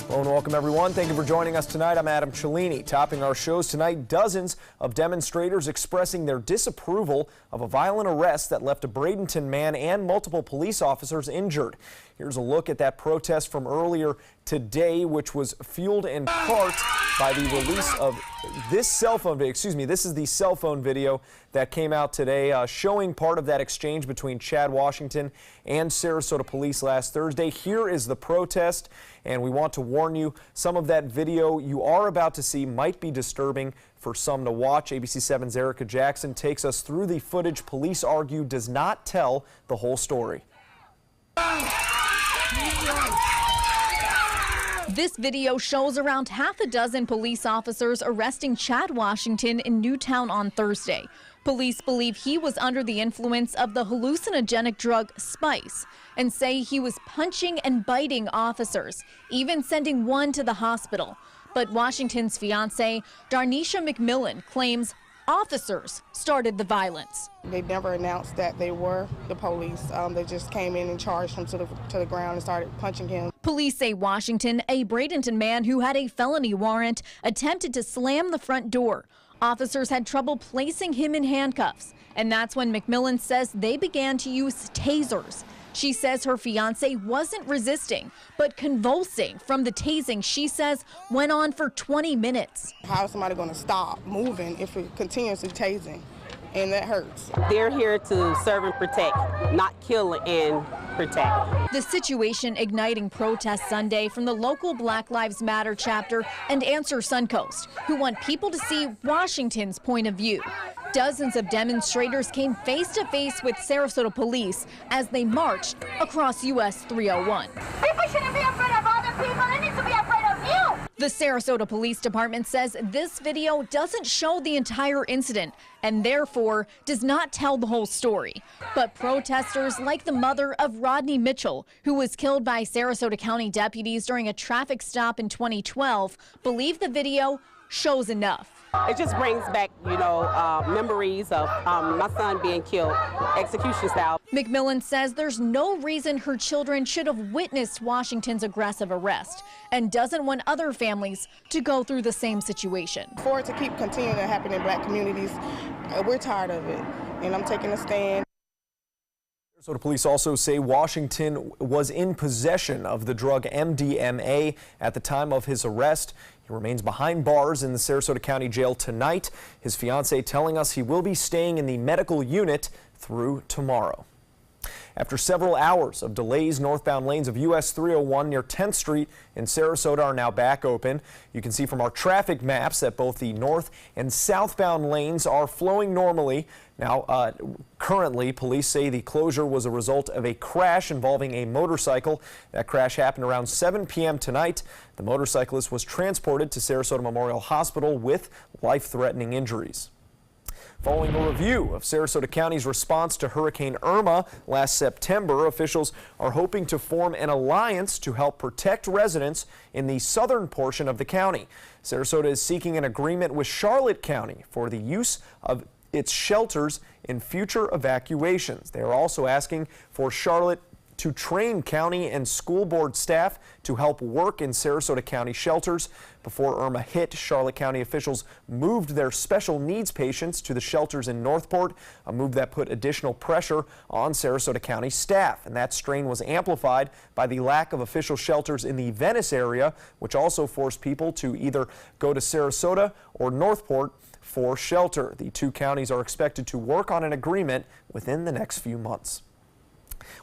Hello and welcome everyone. Thank you for joining us tonight. I'm Adam Cellini. Topping our shows tonight, dozens of demonstrators expressing their disapproval of a violent arrest that left a Bradenton man and multiple police officers injured. Here's a look at that protest from earlier today, which was fueled in part by the release of this cell phone video. Excuse me, this is the cell phone video that came out today showing part of that exchange between Chad Washington and Sarasota police last Thursday. Here is the protest, and we want to warn you, some of that video you are about to see might be disturbing for some to watch. ABC 7's Erica Jackson takes us through the footage police argue does not tell the whole story. This video shows around half a dozen police officers arresting Chad Washington in Newtown on Thursday. Police believe he was under the influence of the hallucinogenic drug Spice and say he was punching and biting officers, even sending one to the hospital. But Washington's fiancée, Darnisha McMillan, claims officers started the violence. They never announced that they were the police. They just came in and charged him to the ground and started punching him. Police say Washington, a Bradenton man who had a felony warrant, attempted to slam the front door. Officers had trouble placing him in handcuffs, and that's when McMillan says they began to use tasers. She says her fiance wasn't resisting, but convulsing from the tasing she says went on for 20 minutes. How is somebody going to stop moving if it continuously tasing? And that hurts. They're here to serve and protect, not kill and protect. The situation igniting protests Sunday from the local Black Lives Matter chapter and Answer Suncoast, who want people to see Washington's point of view. Dozens of demonstrators came face to face with Sarasota police as they marched across US 301. People shouldn't be afraid of other people, they need to be afraid of you. The Sarasota Police Department says this video doesn't show the entire incident and therefore does not tell the whole story. But protesters like the mother of Rodney Mitchell, who was killed by Sarasota County deputies during a traffic stop in 2012, believe the video shows enough. It just brings back, memories of my son being killed, execution style. McMillan says there's no reason her children should have witnessed Washington's aggressive arrest and doesn't want other families to go through the same situation. For it to keep continuing to happen in black communities, we're tired of it, and I'm taking a stand. Sarasota police also say Washington was in possession of the drug MDMA at the time of his arrest. He remains behind bars in the Sarasota County Jail tonight. His fiancée telling us he will be staying in the medical unit through tomorrow. After several hours of delays, northbound lanes of US 301 near 10th Street in Sarasota are now back open. You can see from our traffic maps that both the north and southbound lanes are flowing normally. Now, currently, police say the closure was a result of a crash involving a motorcycle. That crash happened around 7 p.m. tonight. The motorcyclist was transported to Sarasota Memorial Hospital with life-threatening injuries. Following a review of Sarasota County's response to Hurricane Irma last September, officials are hoping to form an alliance to help protect residents in the southern portion of the county. Sarasota is seeking an agreement with Charlotte County for the use of its shelters in future evacuations. They are also asking for Charlotte to train county and school board staff to help work in Sarasota County shelters. Before Irma hit, Charlotte County officials moved their special needs patients to the shelters in Northport, a move that put additional pressure on Sarasota County staff. And that strain was amplified by the lack of official shelters in the Venice area, which also forced people to either go to Sarasota or Northport for shelter. The two counties are expected to work on an agreement within the next few months.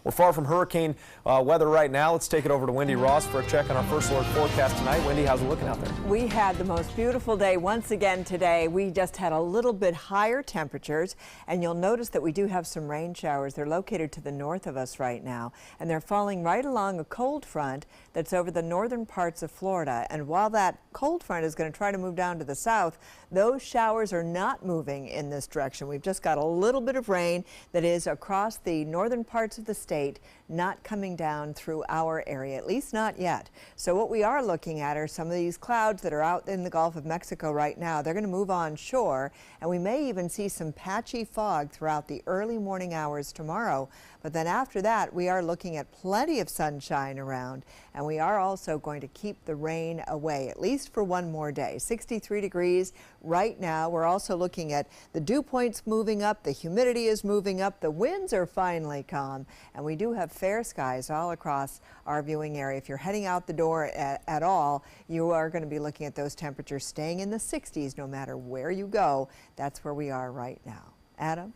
We're far from hurricane weather right now. Let's take it over to Wendy Ross for a check on our first alert forecast tonight. Wendy, how's it looking out there? We had the most beautiful day once again today. We just had a little bit higher temperatures, and you'll notice that we do have some rain showers. They're located to the north of us right now, and they're falling right along a cold front that's over the northern parts of Florida. And while that cold front is going to try to move down to the south, those showers are not moving in this direction. We've just got a little bit of rain that is across the northern parts of of the state not coming down through our area, at least not yet. So what we are looking at are some of these clouds that are out in the Gulf of Mexico right now. They're going to move on shore, and we may even see some patchy fog throughout the early morning hours tomorrow. But then after that, we are looking at plenty of sunshine around, and we are also going to keep the rain away, at least for one more day. 63 degrees right now. We're also looking at the dew points moving up, the humidity is moving up, the winds are finally calm, and we do have fair skies all across our viewing area. If you're heading out the door at all, you are going to be looking at those temperatures staying in the 60s no matter where you go. That's where we are right now. Adam?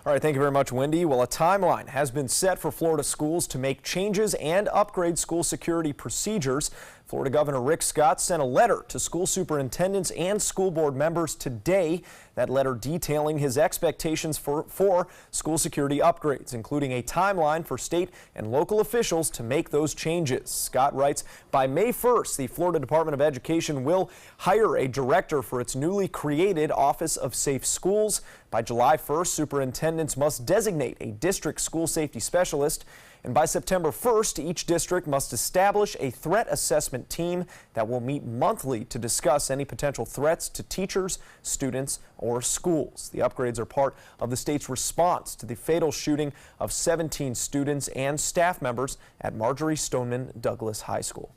All right, thank you very much, Wendy. Well, a timeline has been set for Florida schools to make changes and upgrade school security procedures. Florida Governor Rick Scott sent a letter to school superintendents and school board members today. That letter detailing his expectations for school security upgrades, including a timeline for state and local officials to make those changes. Scott writes, by May 1st, the Florida Department of Education will hire a director for its newly created Office of Safe Schools. By July 1st, superintendents must designate a district school safety specialist. And by September 1st, each district must establish a threat assessment team that will meet monthly to discuss any potential threats to teachers, students, or schools. The upgrades are part of the state's response to the fatal shooting of 17 students and staff members at Marjory Stoneman Douglas High School.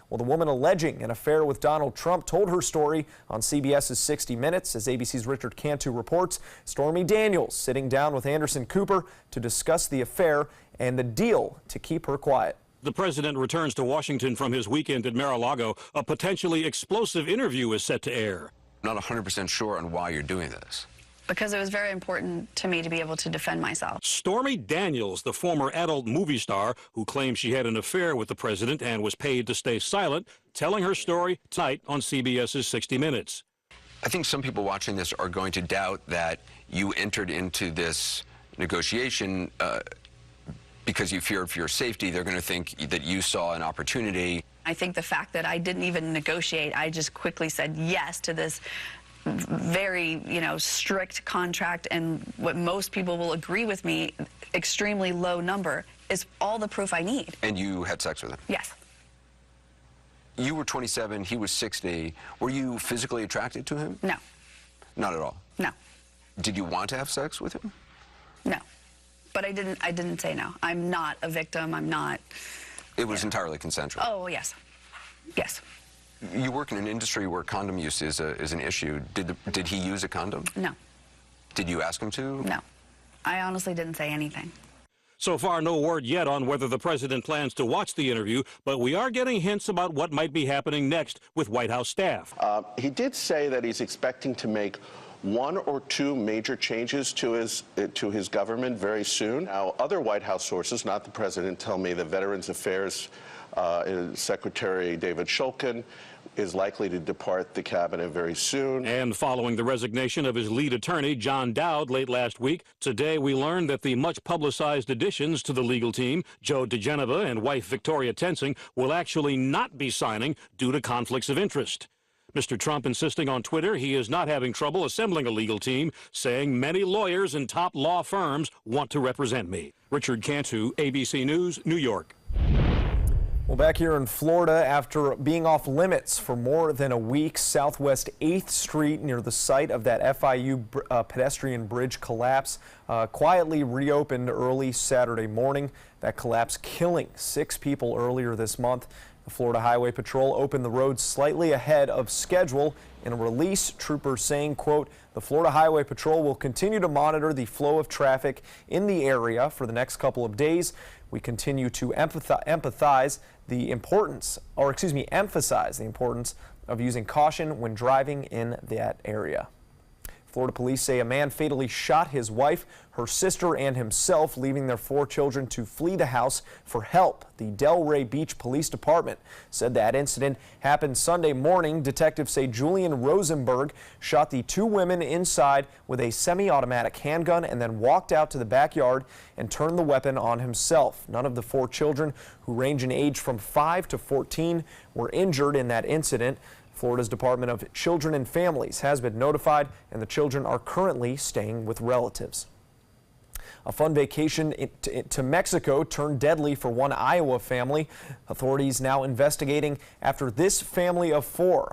Well, the woman alleging an affair with Donald Trump told her story on CBS's 60 Minutes. As ABC's Richard Cantu reports, Stormy Daniels sitting down with Anderson Cooper to discuss the affair and the deal to keep her quiet. The president returns to Washington from his weekend at Mar-a-Lago. A potentially explosive interview is set to air. Not 100% sure on why you're doing this. Because it was very important to me to be able to defend myself. Stormy Daniels, the former adult movie star who claimed she had an affair with the president and was paid to stay silent, telling her story tonight on CBS's 60 Minutes. I think some people watching this are going to doubt that you entered into this negotiation because you fear for your safety. They're going to think that you saw an opportunity. I think the fact that I didn't even negotiate, I just quickly said yes to this very, strict contract, and what most people will agree with me, extremely low number, is all the proof I need. And you had sex with him? Yes. You were 27, he was 60. Were you physically attracted to him? No. Not at all? No. Did you want to have sex with him? No. But I didn't say no. I'm not a victim. I'm not. It was entirely consensual? Oh, yes. Yes. You work in an industry where condom use is an issue. Did he use a condom? No. Did you ask him to? No. I honestly didn't say anything. So far, no word yet on whether the president plans to watch the interview, but we are getting hints about what might be happening next with White House staff. He did say that he's expecting to make one or two major changes to his government very soon. Now, other White House sources, not the president, tell me that Veterans Affairs Secretary David Shulkin is likely to depart the cabinet very soon. And following the resignation of his lead attorney, John Dowd, late last week, today we learned that the much-publicized additions to the legal team, Joe DeGeneva and wife Victoria Tensing, will actually not be signing due to conflicts of interest. Mr. Trump insisting on Twitter he is not having trouble assembling a legal team, saying many lawyers and top law firms want to represent me. Richard Cantu, ABC News, New York. Well, back here in Florida, after being off limits for more than a week, Southwest 8th Street near the site of that FIU pedestrian bridge collapse quietly reopened early Saturday morning. That collapse killing 6 people earlier this month. The Florida Highway Patrol opened the road slightly ahead of schedule. In a release, troopers saying, quote, the Florida Highway Patrol will continue to monitor the flow of traffic in the area for the next couple of days. We continue to emphasize the importance of using caution when driving in that area. Florida police say a man fatally shot his wife, her sister, and himself, leaving their 4 children to flee the house for help. The Delray Beach Police Department said that incident happened Sunday morning. Detectives say Julian Rosenberg shot the 2 women inside with a semi-automatic handgun and then walked out to the backyard and turned the weapon on himself. None of the 4 children, who range in age from 5 to 14, were injured in that incident. Florida's Department of Children and Families has been notified, and the children are currently staying with relatives. A fun vacation to Mexico turned deadly for one Iowa family. Authorities now investigating after this family of four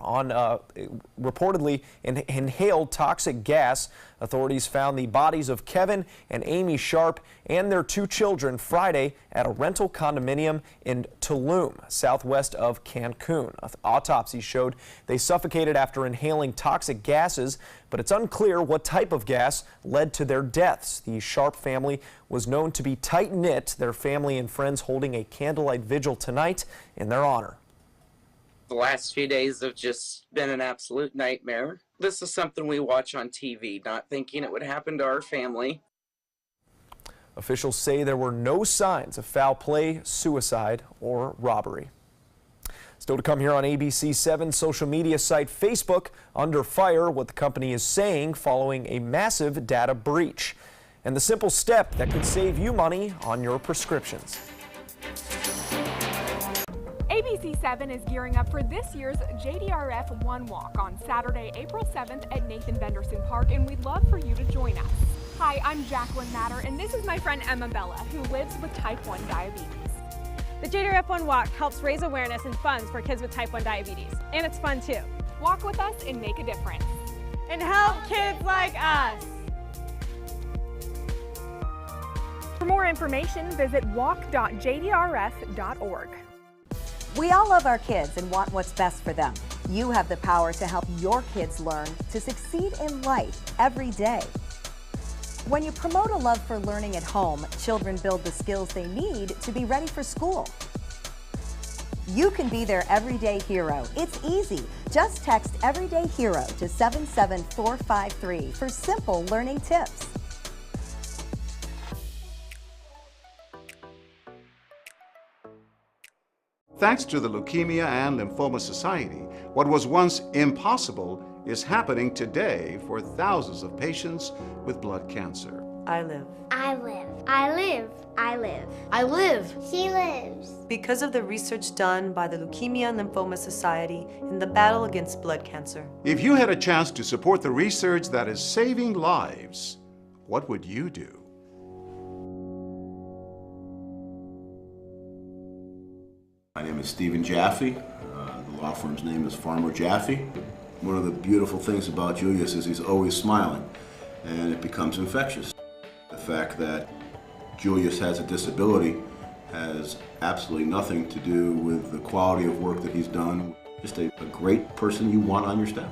reportedly inhaled toxic gas. Authorities found the bodies of Kevin and Amy Sharp and their two children Friday at a rental condominium in Tulum, southwest of Cancun. Autopsies showed they suffocated after inhaling toxic gases, but it's unclear what type of gas led to their deaths. The Sharp family was known to be tight-knit, their family and friends holding a candlelight vigil tonight in their honor. The last few days have just been an absolute nightmare. This is something we watch on TV, not thinking it would happen to our family. Officials say there were no signs of foul play, suicide, or robbery. Still to come here on ABC 7, social media site Facebook under fire, what the company is saying following a massive data breach, and the simple step that could save you money on your prescriptions. ABC 7 is gearing up for this year's JDRF One Walk on Saturday, April 7th at Nathan Benderson Park, and we'd love for you to join us. Hi, I'm Jacqueline Matter, and this is my friend Emma Bella, who lives with type 1 diabetes. The JDRF One Walk helps raise awareness and funds for kids with type 1 diabetes, and it's fun too. Walk with us and make a difference. And help kids like us. For more information, visit walk.jdrf.org. We all love our kids and want what's best for them. You have the power to help your kids learn to succeed in life every day. When you promote a love for learning at home, children build the skills they need to be ready for school. You can be their everyday hero. It's easy. Just text Everyday Hero to 77453 for simple learning tips. Thanks to the Leukemia and Lymphoma Society, what was once impossible is happening today for thousands of patients with blood cancer. I live. I live. I live. I live. I live. She lives. Because of the research done by the Leukemia and Lymphoma Society in the battle against blood cancer. If you had a chance to support the research that is saving lives, what would you do? My name is Stephen Jaffe. The law firm's name is Farmer Jaffe. One of the beautiful things about Julius is he's always smiling, and it becomes infectious. The fact that Julius has a disability has absolutely nothing to do with the quality of work that he's done. Just a great person you want on your staff.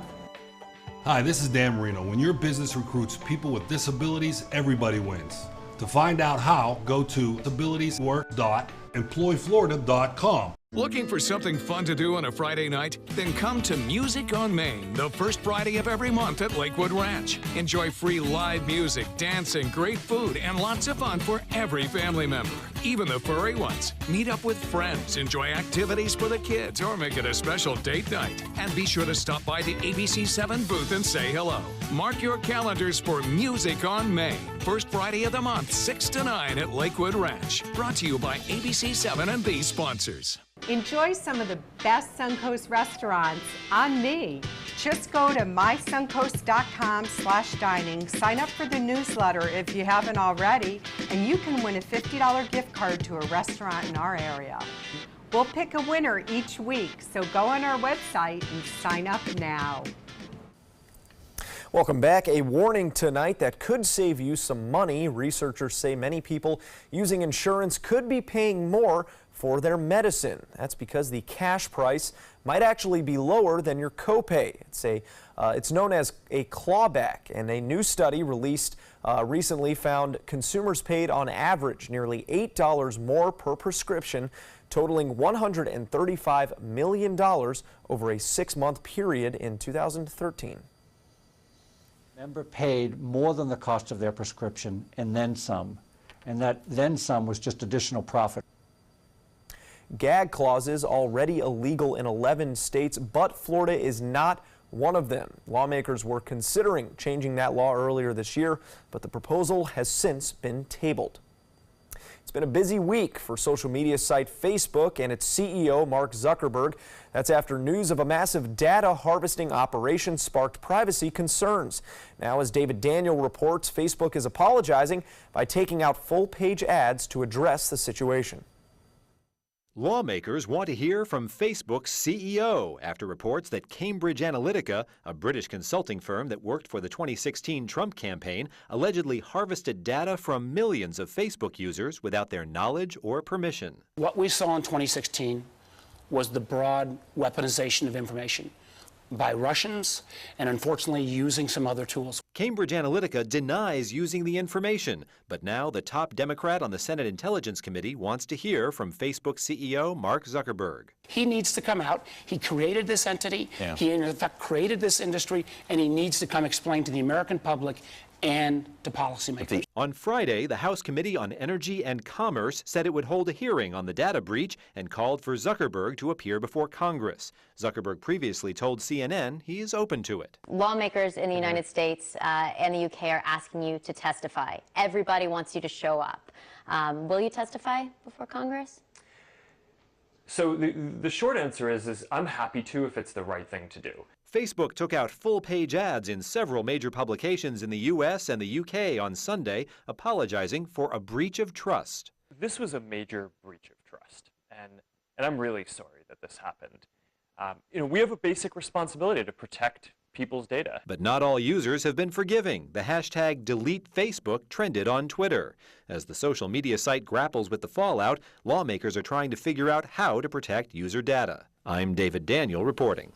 Hi, this is Dan Marino. When your business recruits people with disabilities, everybody wins. To find out how, go to disabilitieswork.employflorida.com. Looking for something fun to do on a Friday night? Then come to Music on Main, the first Friday of every month at Lakewood Ranch. Enjoy free live music, dancing, great food, and lots of fun for every family member, even the furry ones. Meet up with friends, enjoy activities for the kids, or make it a special date night. And be sure to stop by the ABC 7 booth and say hello. Mark your calendars for Music on Main, first Friday of the month, 6 to 9 at Lakewood Ranch. Brought to you by ABC 7 and these sponsors. Enjoy some of the best Suncoast restaurants on me. Just go to mysuncoast.com/dining, sign up for the newsletter if you haven't already, and you can win a $50 gift card to a restaurant in our area. We'll pick a winner each week, so go on our website and sign up now. Welcome back. A warning tonight that could save you some money. Researchers say many people using insurance could be paying more for their medicine. That's because the cash price might actually be lower than your copay. It's known as a clawback, and a new study released recently found consumers paid on average nearly $8 more per prescription, totaling $135 million over a 6-month period in 2013. Member paid more than the cost of their prescription and then some, and that then some was just additional profit. Gag clauses already illegal in 11 states, but Florida is not one of them. Lawmakers were considering changing that law earlier this year, but the proposal has since been tabled. It's been a busy week for social media site Facebook and its CEO, Mark Zuckerberg. That's after news of a massive data harvesting operation sparked privacy concerns. Now, as David Daniel reports, Facebook is apologizing by taking out full-page ads to address the situation. Lawmakers want to hear from Facebook's CEO after reports that Cambridge Analytica, a British consulting firm that worked for the 2016 Trump campaign, allegedly harvested data from millions of Facebook users without their knowledge or permission. What we saw in 2016 was the broad weaponization of information by Russians and unfortunately using some other tools. Cambridge Analytica denies using the information, but now the top Democrat on the Senate Intelligence Committee wants to hear from Facebook CEO Mark Zuckerberg. He needs to come out. He created this entity. Yeah. He, in fact, created this industry, and he needs to come explain to the American public and to policymakers. On Friday, the House Committee on Energy and Commerce said it would hold a hearing on the data breach and called for Zuckerberg to appear before Congress. Zuckerberg previously told CNN he is open to it. Lawmakers in the United States and the UK are asking you to testify. Everybody wants you to show up. Will you testify before Congress? So the short answer is I'm happy to if it's the right thing to do. Facebook took out full-page ads in several major publications in the U.S. and the UK on Sunday, apologizing for a breach of trust. This was a major breach of trust, and I'm really sorry that this happened. We have a basic responsibility to protect people's data. But not all users have been forgiving. The hashtag #DeleteFacebook trended on Twitter. As the social media site grapples with the fallout, lawmakers are trying to figure out how to protect user data. I'm David Daniel reporting.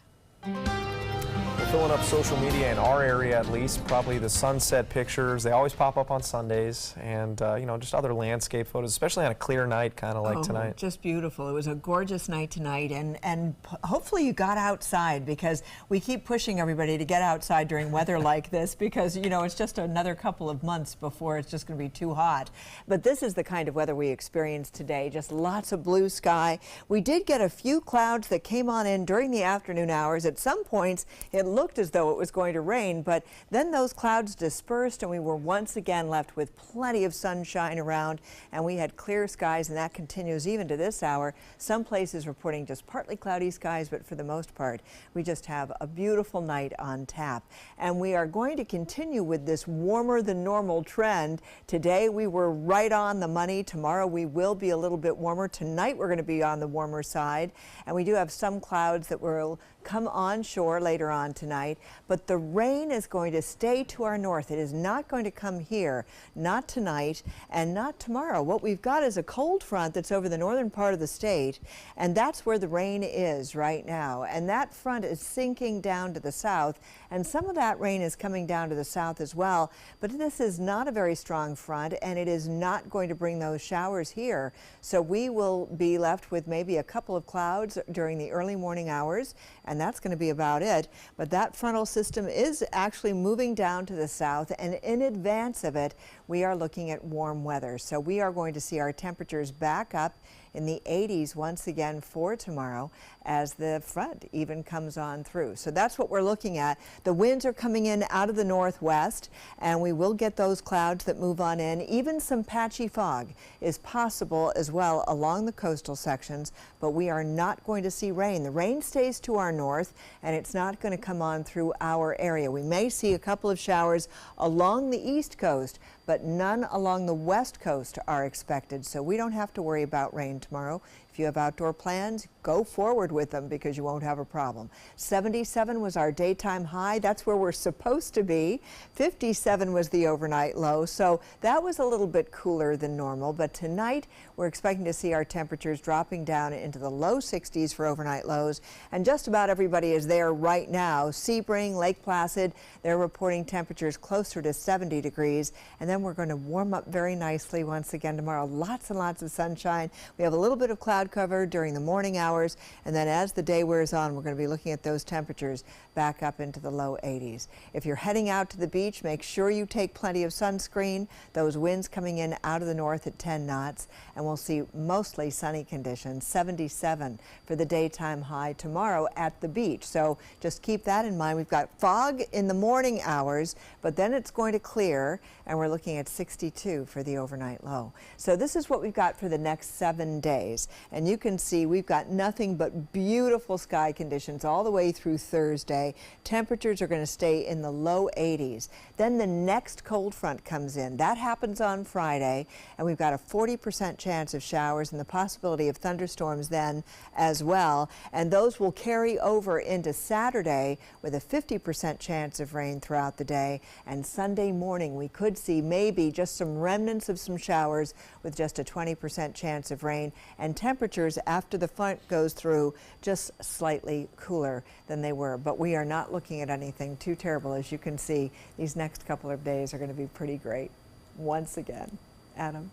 We're filling up social media in our area, at least, probably the sunset pictures. They always pop up on Sundays, and just other landscape photos, especially on a clear night, kind of like tonight. Just beautiful. It was a gorgeous night tonight, and hopefully you got outside, because we keep pushing everybody to get outside during weather like this, because it's just another couple of months before it's just going to be too hot. But this is the kind of weather we experienced today, just lots of blue sky. We did get a few clouds that came on in during the afternoon hours. At some points it looked as though it was going to rain, but then those clouds dispersed and we were once again left with plenty of sunshine around, and we had clear skies, and that continues even to this hour. Some places reporting just partly cloudy skies, but for the most part we just have a beautiful night on tap, and we are going to continue with this warmer than normal trend. Today we were right on the money. Tomorrow we will be a little bit warmer. Tonight we're going to be on the warmer side, and we do have some clouds that will come onshore later on tonight, but the rain is going to stay to our north. It is not going to come here, not tonight and not tomorrow. What we've got is a cold front that's over the northern part of the state, and that's where the rain is right now. And that front is sinking down to the south, and some of that rain is coming down to the south as well. But this is not a very strong front, and it is not going to bring those showers here. So we will be left with maybe a couple of clouds during the early morning hours, and that's going to be about it. But that frontal system is actually moving down to the south, and in advance of it, we are looking at warm weather. So we are going to see our temperatures back up in the 80s once again for tomorrow as the front even comes on through. So that's what we're looking at. The winds are coming in out of the northwest, and we will get those clouds that move on in. Even some patchy fog is possible as well along the coastal sections, but we are not going to see rain. The rain stays to our north, and it's not going to come on through our area. We may see a couple of showers along the east coast, but none along the west coast are expected, so we don't have to worry about rain tomorrow. If you have outdoor plans, go forward with them because you won't have a problem. 77 was our daytime high. That's where we're supposed to be. 57 was the overnight low, so that was a little bit cooler than normal. But tonight, we're expecting to see our temperatures dropping down into the low 60s for overnight lows, and just about everybody is there right now. Sebring, Lake Placid, they're reporting temperatures closer to 70 degrees, and then we're going to warm up very nicely once again tomorrow. Lots and lots of sunshine. We have a little bit of cloud cloud cover during the morning hours, and then as the day wears on, we're going to be looking at those temperatures back up into the low 80s. If you're heading out to the beach, make sure you take plenty of sunscreen. Those winds coming in out of the north at 10 knots, and we'll see mostly sunny conditions, 77 for the daytime high tomorrow at the beach. So just keep that in mind. We've got fog in the morning hours, but then it's going to clear, and we're looking at 62 for the overnight low. So this is what we've got for the next 7 days, and you can see we've got nothing but beautiful sky conditions all the way through Thursday. Temperatures are going to stay in the low 80s. Then the next cold front comes in. That happens on Friday, and we've got a 40% chance of showers and the possibility of thunderstorms then as well, and those will carry over into Saturday with a 50% chance of rain throughout the day, and Sunday morning we could see maybe just some remnants of some showers with just a 20% chance of rain, and temperatures after the front goes through just slightly cooler than they were. But we are not looking at anything too terrible. As you can see, these next couple of days are going to be pretty great once again. Adam.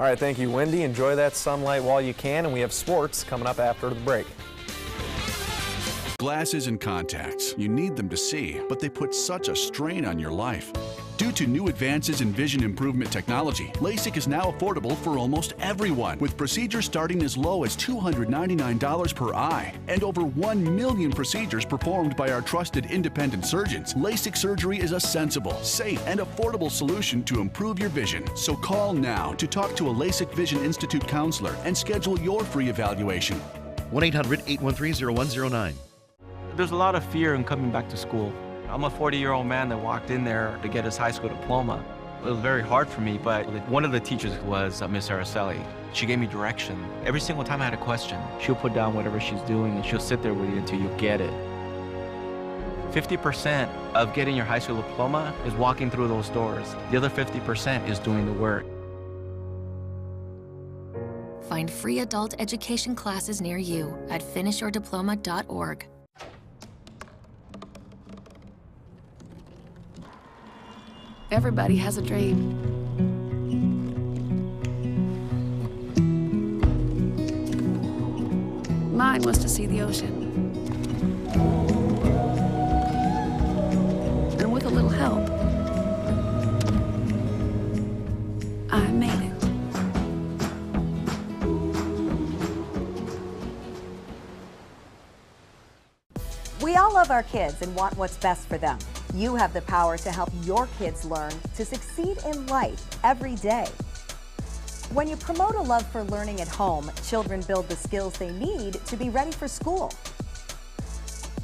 All right, thank you, Wendy. Enjoy that sunlight while you can, and we have sports coming up after the break. Glasses and contacts. You need them to see, but they put such a strain on your life. Due to new advances in vision improvement technology, LASIK is now affordable for almost everyone, with procedures starting as low as $299 per eye. And over 1 million procedures performed by our trusted independent surgeons. LASIK surgery is a sensible, safe, and affordable solution to improve your vision. So call now to talk to a LASIK Vision Institute counselor and schedule your free evaluation. 1-800-813-0109. There's a lot of fear in coming back to school. I'm a 40-year-old man that walked in there to get his high school diploma. It was very hard for me, but one of the teachers was Miss Araceli. She gave me direction. Every single time I had a question, she'll put down whatever she's doing and she'll sit there with you until you get it. 50% of getting your high school diploma is walking through those doors. The other 50% is doing the work. Find free adult education classes near you at finishyourdiploma.org. Everybody has a dream. Mine was to see the ocean. And with a little help, I made it. We all love our kids and want what's best for them. You have the power to help your kids learn to succeed in life every day. When you promote a love for learning at home, children build the skills they need to be ready for school.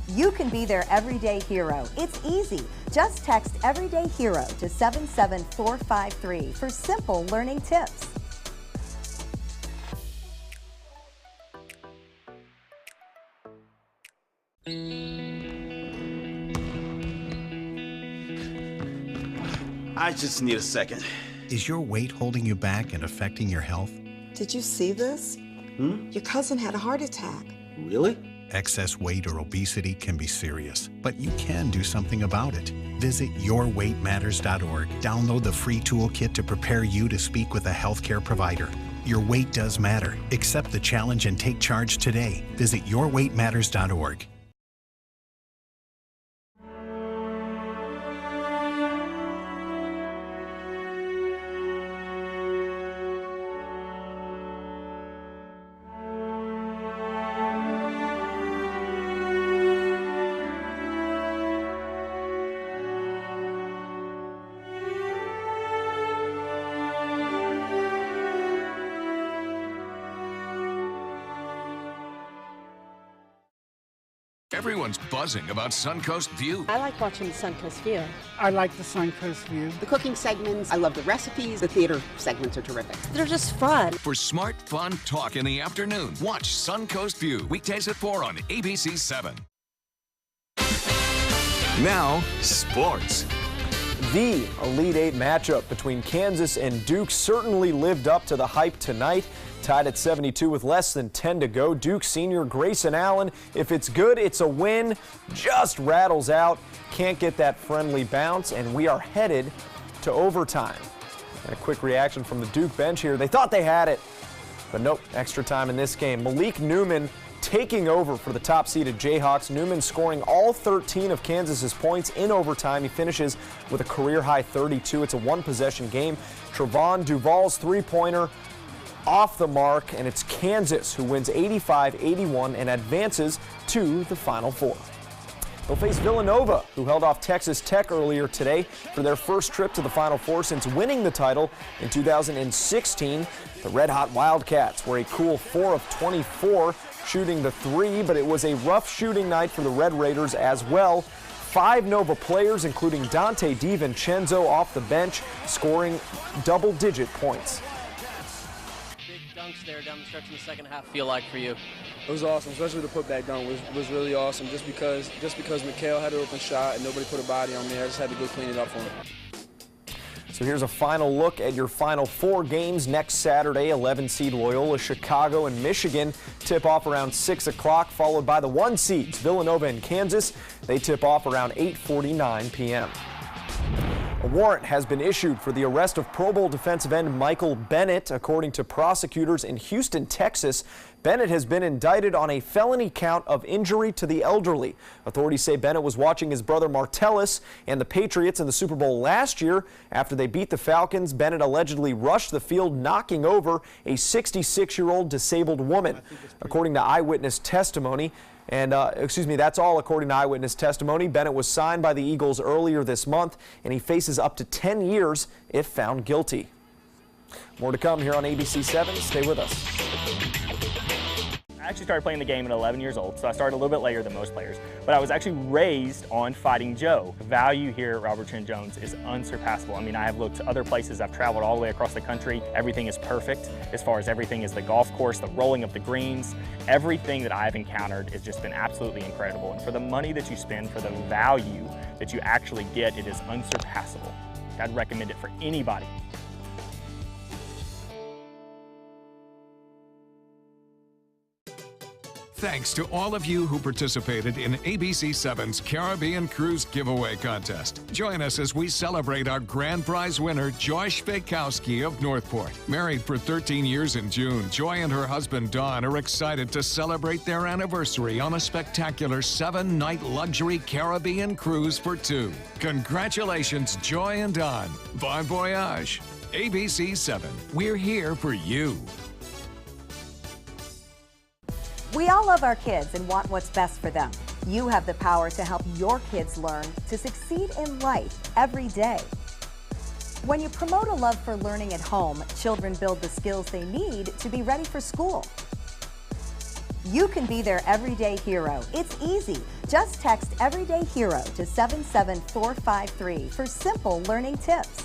You can be their everyday hero. It's easy. Just text Everyday Hero to 77453 for simple learning tips. I just need a second. Is your weight holding you back and affecting your health? Did you see this? Your cousin had a heart attack. Really? Excess weight or obesity can be serious, but you can do something about it. Visit yourweightmatters.org. Download the free toolkit to prepare you to speak with a healthcare provider. Your weight does matter. Accept the challenge and take charge today. Visit yourweightmatters.org. Everyone's buzzing about Suncoast View. I like watching the Suncoast View. I like the Suncoast View. The cooking segments, I love the recipes. The theater segments are terrific. They're just fun. For smart, fun talk in the afternoon, watch Suncoast View, weekdays at 4 on ABC 7. Now, sports. The Elite Eight matchup between Kansas and Duke certainly lived up to the hype tonight. Tied at 72 with less than 10 to go. Duke senior Grayson Allen, if it's good, it's a win. Just rattles out. Can't get that friendly bounce, and we are headed to overtime. And a quick reaction from the Duke bench here. They thought they had it. But nope, extra time in this game. Malik Newman taking over for the top-seeded Jayhawks. Newman scoring all 13 of Kansas's points in overtime. He finishes with a career-high 32. It's a one-possession game. Trevon Duval's three-pointer off the mark, and it's Kansas who wins 85-81 and advances to the Final Four. They'll face Villanova, who held off Texas Tech earlier today for their first trip to the Final Four since winning the title in 2016. The red-hot Wildcats were a cool 4 of 24 shooting the three, but it was a rough shooting night for the Red Raiders as well. 5 Nova players, including Dante DiVincenzo off the bench, scoring double-digit points. Dunks there down the stretch in the second half feel like for you? It was awesome, especially the putback dunk was really awesome. Just because Mikal had an open shot and nobody put a body on me, I just had to go clean it up for him. So here's a final look at your Final Four games next Saturday. 11 seed Loyola, Chicago, and Michigan tip off around 6 o'clock, followed by the 1 seeds Villanova and Kansas. They tip off around 8:49 p.m. A warrant has been issued for the arrest of Pro Bowl defensive end Michael Bennett. According to prosecutors in Houston, Texas, Bennett has been indicted on a felony count of injury to the elderly. Authorities say Bennett was watching his brother Martellus and the Patriots in the Super Bowl last year. After they beat the Falcons, Bennett allegedly rushed the field, knocking over a 66-year-old disabled woman. According to eyewitness testimony, that's all according to eyewitness testimony. Bennett was signed by the Eagles earlier this month, and he faces up to 10 years if found guilty. More to come here on ABC 7. Stay with us. I actually started playing the game at 11 years old, so I started a little bit later than most players. But I was actually raised on Fighting Joe. The value here at Robert Trent Jones is unsurpassable. I mean, I have looked to other places. I've traveled all the way across the country. Everything is perfect as far as everything is the golf course, the rolling of the greens. Everything that I've encountered has just been absolutely incredible. And for the money that you spend, for the value that you actually get, it is unsurpassable. I'd recommend it for anybody. Thanks to all of you who participated in ABC7's Caribbean Cruise Giveaway Contest. Join us as we celebrate our grand prize winner, Joyce Fakowski of Northport. Married for 13 years in June, Joy and her husband, Don, are excited to celebrate their anniversary on a spectacular 7-night luxury Caribbean cruise for 2. Congratulations, Joy and Don. Bon voyage. ABC7, we're here for you. We all love our kids and want what's best for them. You have the power to help your kids learn to succeed in life every day. When you promote a love for learning at home, children build the skills they need to be ready for school. You can be their everyday hero. It's easy. Just text Everyday Hero to 77453 for simple learning tips.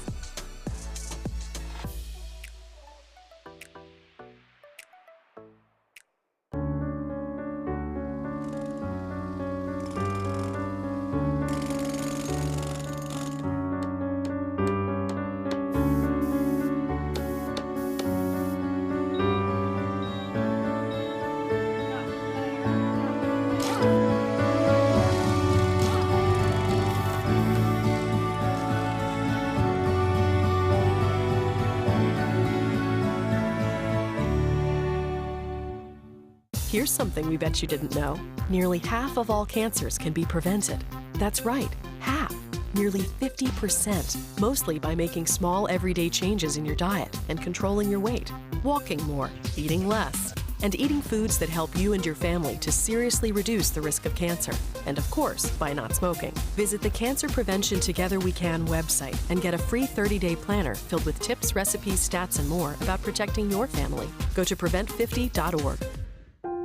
Here's something we bet you didn't know. Nearly half of all cancers can be prevented. That's right, half. Nearly 50%, mostly by making small everyday changes in your diet and controlling your weight, walking more, eating less, and eating foods that help you and your family to seriously reduce the risk of cancer. And of course, by not smoking. Visit the Cancer Prevention Together We Can website and get a free 30-day planner filled with tips, recipes, stats, and more about protecting your family. Go to prevent50.org.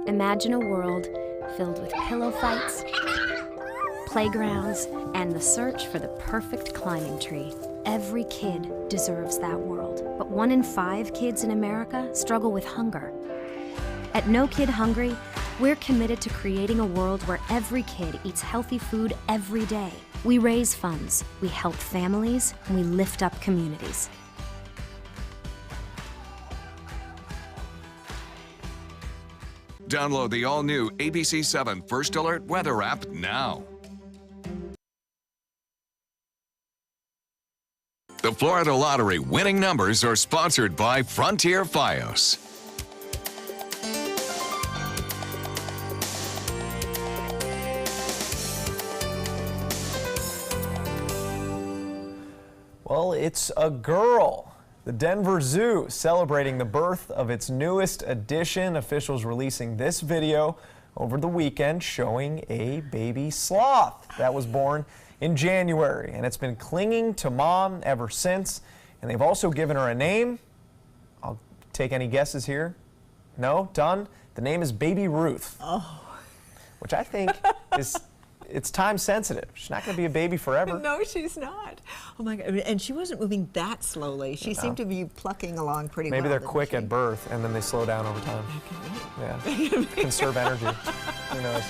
Imagine a world filled with pillow fights, playgrounds, and the search for the perfect climbing tree. Every kid deserves that world, but 1 in 5 kids in America struggle with hunger. At No Kid Hungry, we're committed to creating a world where every kid eats healthy food every day. We raise funds, we help families, and we lift up communities. Download the all-new ABC7 First Alert weather app now. The Florida Lottery winning numbers are sponsored by Frontier Fios. Well, it's a girl. The Denver Zoo celebrating the birth of its newest edition. Officials releasing this video over the weekend showing a baby sloth that was born in January, and it's been clinging to mom ever since. And they've also given her a name. I'll take any guesses here. No? Done? The name is Baby Ruth. Oh. Which I think is, it's time sensitive. She's not going to be a baby forever. No, she's not. Oh my God. And she wasn't moving that slowly. She seemed to be plucking along pretty well. Maybe they're quick at birth and then they slow down over time. Yeah. Conserve energy. Who knows?